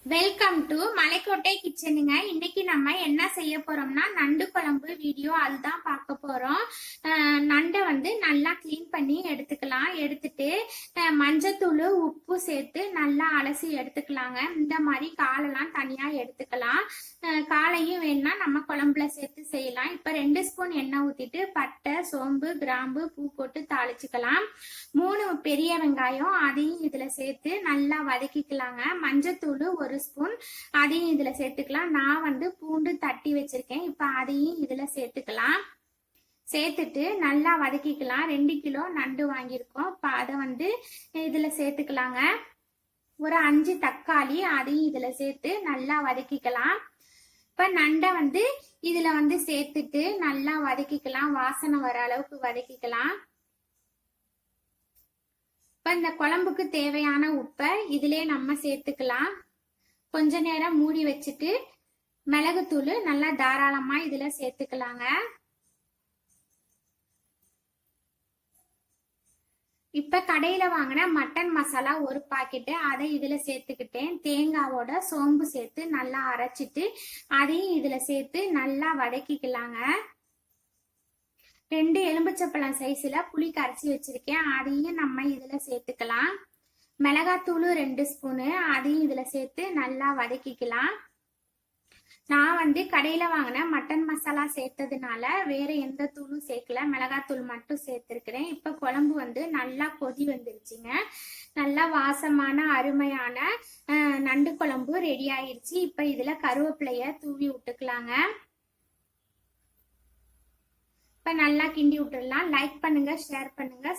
Welcome to மலைக்கோட்டை கிச்சனுங்க. இன்னைக்கு நம்ம என்ன செய்ய போறோம்னா நண்டு குழம்பு வீடியோ அதுதான் பார்க்க போறோம். நண்டை நல்லா க்ளீன் பண்ணி எடுத்துக்கலாம். எடுத்துட்டு மஞ்சத்தூள் உப்பு சேர்த்து நல்லா அலசி எடுத்துக்கலாங்க. இந்த மாதிரி காலெல்லாம் தனியா எடுத்துக்கலாம். காலையும் வேணும்னா நம்ம குழம்புல சேர்த்து செய்யலாம். இப்ப 2 ஸ்பூன் எண்ணெய் ஊத்திட்டு பட்டை, சோம்பு, கிராம்பு, பூ போட்டு தாளிச்சுக்கலாம். 3 பெரிய வெங்காயம் அதையும் இதுல சேர்த்து நல்லா வதக்கிக்கலாங்க. மஞ்சத்தூள் 1 ஸ்பூன் அதையும் இதுல சேர்த்துக்கலாம். நான் பூண்டு தட்டி வச்சிருக்கேன். இப்ப அதையும் இதுல சேர்த்துக்கலாம். சேர்த்துட்டு நல்லா வதக்கிக்கலாம். 2 கிலோ நண்டு வாங்கியிருக்கோம். இப்ப அதை இதுல சேர்த்துக்கலாங்க. ஒரு 5 தக்காளி அதையும் இதுல சேர்த்து நல்லா வதக்கிக்கலாம். இப்ப நண்டை இதுல சேர்த்துட்டு நல்லா வதக்கிக்கலாம். வாசனை வர அளவுக்கு வதக்கிக்கலாம். இப்ப இந்த குழம்புக்கு தேவையான உப்பை இதிலே நம்ம சேர்த்துக்கலாம். கொஞ்ச நேரம் மூடி வச்சுட்டு மிளகுத்தூள் நல்லா தாராளமா இதுல சேர்த்துக்கலாங்க. இப்ப கடையில வாங்கின மட்டன் மசாலா ஒரு பாக்கெட்டு அதை இதுல சேர்த்துக்கிட்டேன். தேங்காவோட சோம்பு சேர்த்து நல்லா அரைச்சிட்டு அதையும் இதுல சேர்த்து நல்லா வதக்கிக்கலாங்க. 2 எலும்பிச்சப்பழம் சைஸ்ல புளி கரைச்சி வச்சிருக்கேன். அதையும் நம்ம இதுல சேர்த்துக்கலாம். மிளகாத்தூள் 2 ஸ்பூனு அதையும் இதுல சேர்த்து நல்லா வதக்கிக்கலாம். நான் கடையில வாங்கின மட்டன் மசாலா சேர்த்ததுனால வேற எந்த தூளும் சேர்க்கல, மிளகாத்தூள் மட்டும் சேர்த்திருக்கிறேன். இப்ப குழம்பு நல்லா கொதி வந்துருச்சுங்க. நல்லா வாசமான அருமையான நண்டு குழம்பு ரெடி ஆயிடுச்சு. இப்ப இதுல கருவேப்பிலைய தூவி விட்டுக்கலாங்க. இப்ப நல்லா கிண்டி விட்டுடலாம். லைக் பண்ணுங்க, ஷேர் பண்ணுங்க.